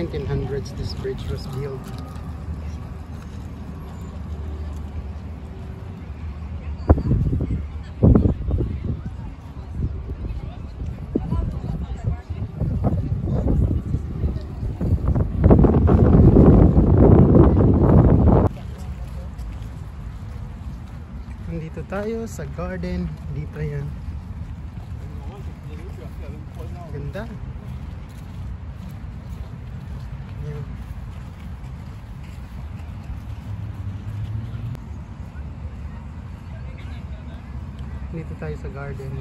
1900s this bridge was built. Nandito tayo sa garden. Dito yan. Ganda. Yan. Dito tayo sa garden.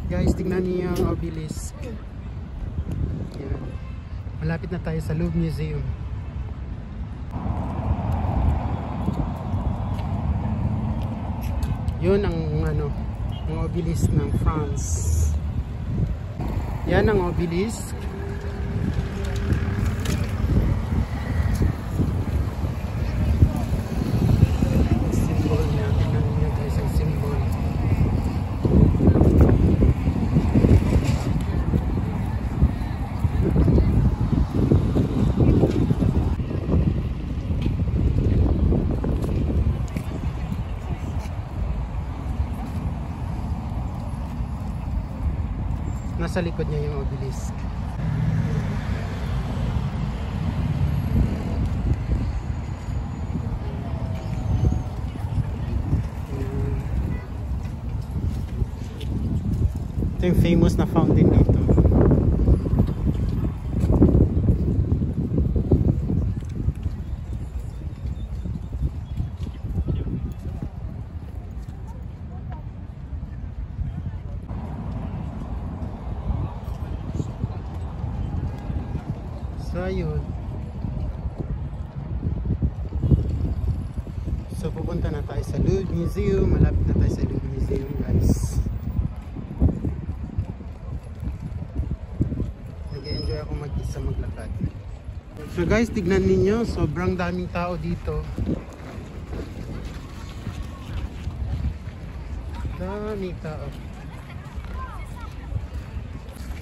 Guys, tingnan niyo ang obelisk. Yan. Malapit na tayo sa Louvre Museum. Yun ang ano, ang obelisk ng France. Yan ang obelisk. Symbol niya, tingnan niyo guys ang symbol. Nasa likod niya yung obelisk. Ito yung famous na fountain dito. So ayun. So pupunta na tayo sa Louvre Museum. Malapit na tayo sa Louvre Museum guys. Nag-enjoy ako mag-isa maglakad. So guys, tignan ninyo, sobrang daming tao dito. Daming tao.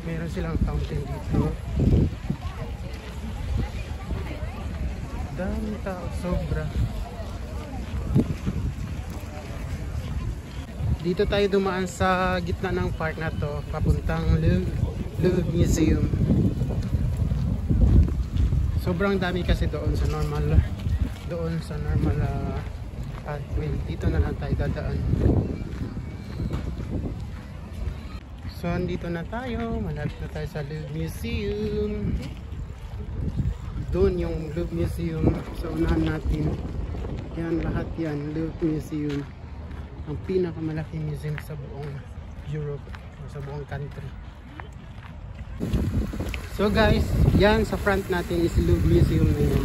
Meron silang fountain dito. Daming tao, sobra. Dito tayo dumaan sa gitna ng park na to, papuntang Louvre Museum. Sobrang dami kasi doon sa normal pathway. Dito na lang tayo dadaan. So andito na tayo, malapit na tayo sa Louvre Museum. Doon yung Louvre Museum sa unahan natin. Yan, lahat yan, Louvre Museum. Ang pinakamalaking museum sa buong Europe, sa buong country. So guys, yan sa front natin is Louvre Museum na yan.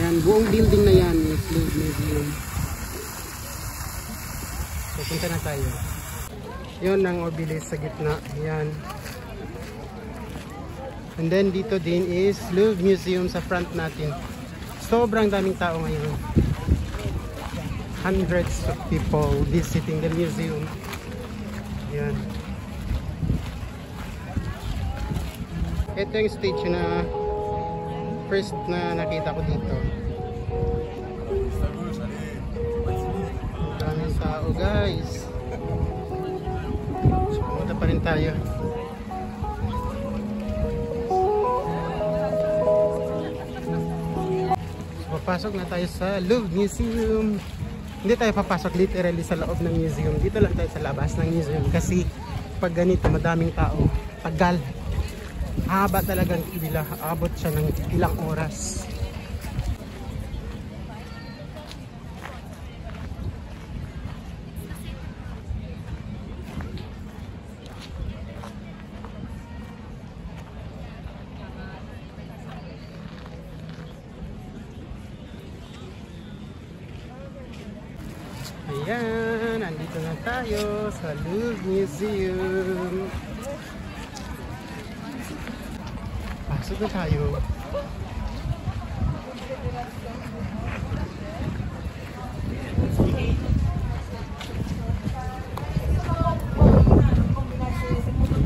Yan, buong building na yan is Louvre Museum. So punta na tayo. Yun ang obelisk sa gitna. Yan. And then dito din is Louvre Museum sa front natin. Sobrang daming tao ngayon. Hundreds of people visiting the museum. Yan. Ito yung stage na first na nakita ko dito. Daming tao guys. Pumunta pa rin tayo. So, papasok na tayo sa Louvre Museum. Hindi tayo papasok literally sa loob ng museum. Dito lang tayo sa labas ng museum. Kasi pag ganito madaming tao, tagal. Haba talagang pila. Abot siya ng ilang oras. Ayan, nandito na tayo sa Louvre Museum. Pasok na tayo.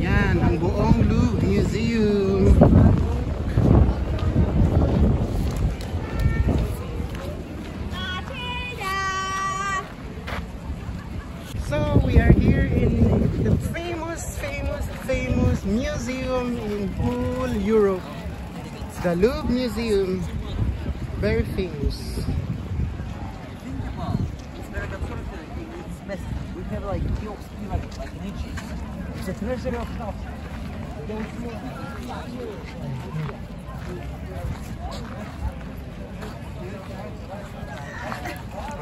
Yan, ang buong Louvre Museum. So we are here in the famous museum in whole Europe. It's the Louvre Museum. Very famous. We have like niches. It's a treasure of thought.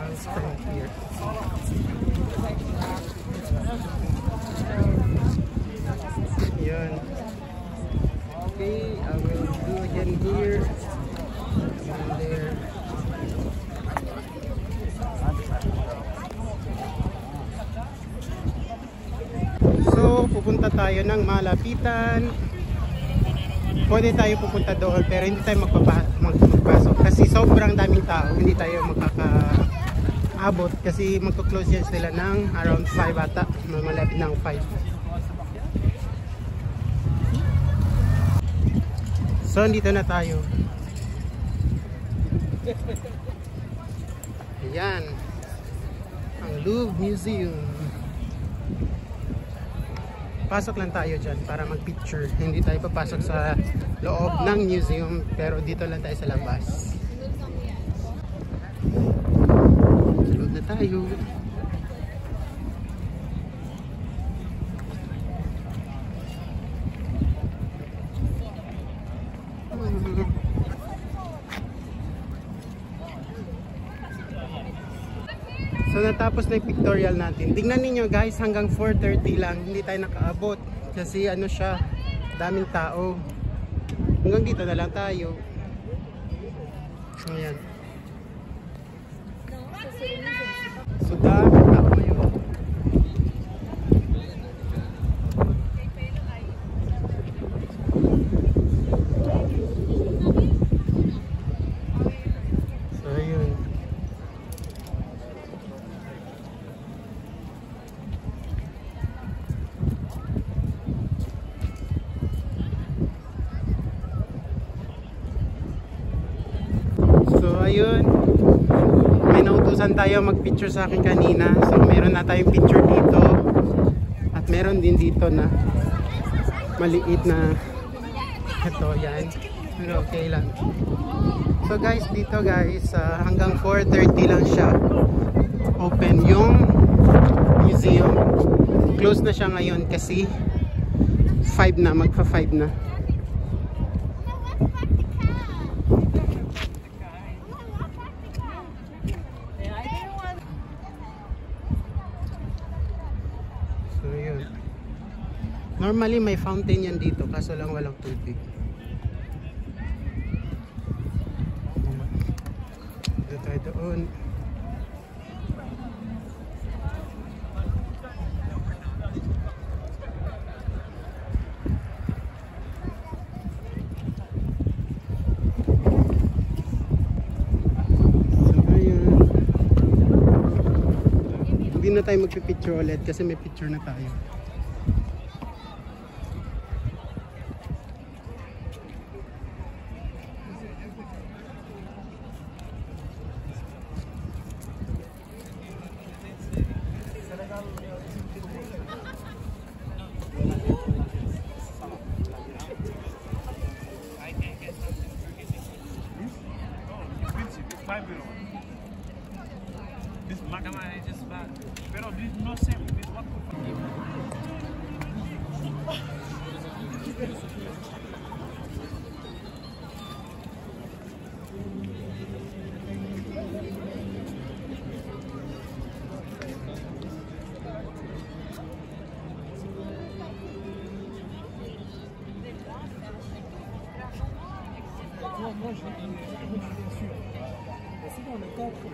Let's from here. Yan. Okay, I will do again here and there. So, pupunta tayo ng malapitan. Pwede tayo pupunta doon pero hindi tayo magpapasok kasi sobrang daming tao. Hindi tayo makakaabot kasi magko-close yan sila ng around 5 ata. Malapit ng 5. So, dito na tayo. Ayan. Ang Louvre Museum. Pasok lang tayo dyan para mag-picture. Hindi tayo papasok sa loob ng museum pero dito lang tayo sa labas. Sa loob na tayo. So natapos na yung pictorial natin. Tingnan niyo guys, hanggang 4:30 lang. Hindi tayo nakaabot kasi ano siya, daming tao. Hanggang dito na lang tayo. Ayan. So daming tao yun. So ayun. So ayun, may nautusan tayo mag-picture sa akin kanina. So meron na tayong picture dito. At meron din dito na maliit na ito, yan. Pero okay lang. So guys, dito guys, hanggang 4:30 lang siya open yung museum. Close na siya ngayon kasi 5 na, magpa 5 na. Normally may fountain yan dito kaso lang walang tubig. Dito tayo doon. So ayun. Hindi na tayo magpipicture ulit kasi may picture na tayo. Pero no sé, moi je bien sûr. C'est dans le temps pour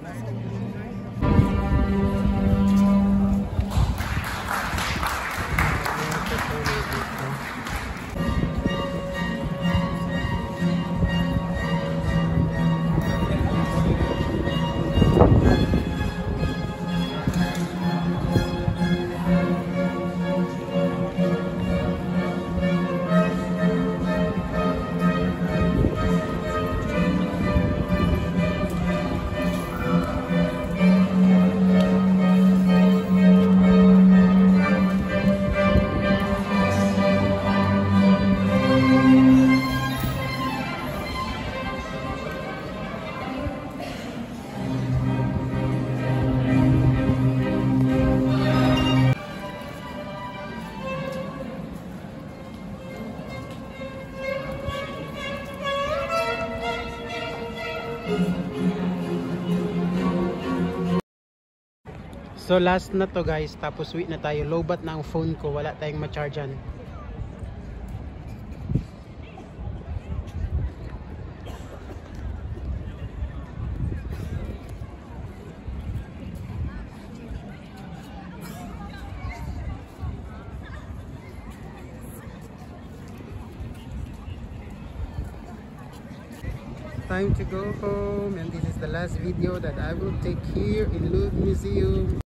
So last na to guys, tapos uwi na tayo. Lowbat na ang phone ko, wala tayong ma-chargean. Time to go home, and this is the last video that I will take here in Louvre Museum.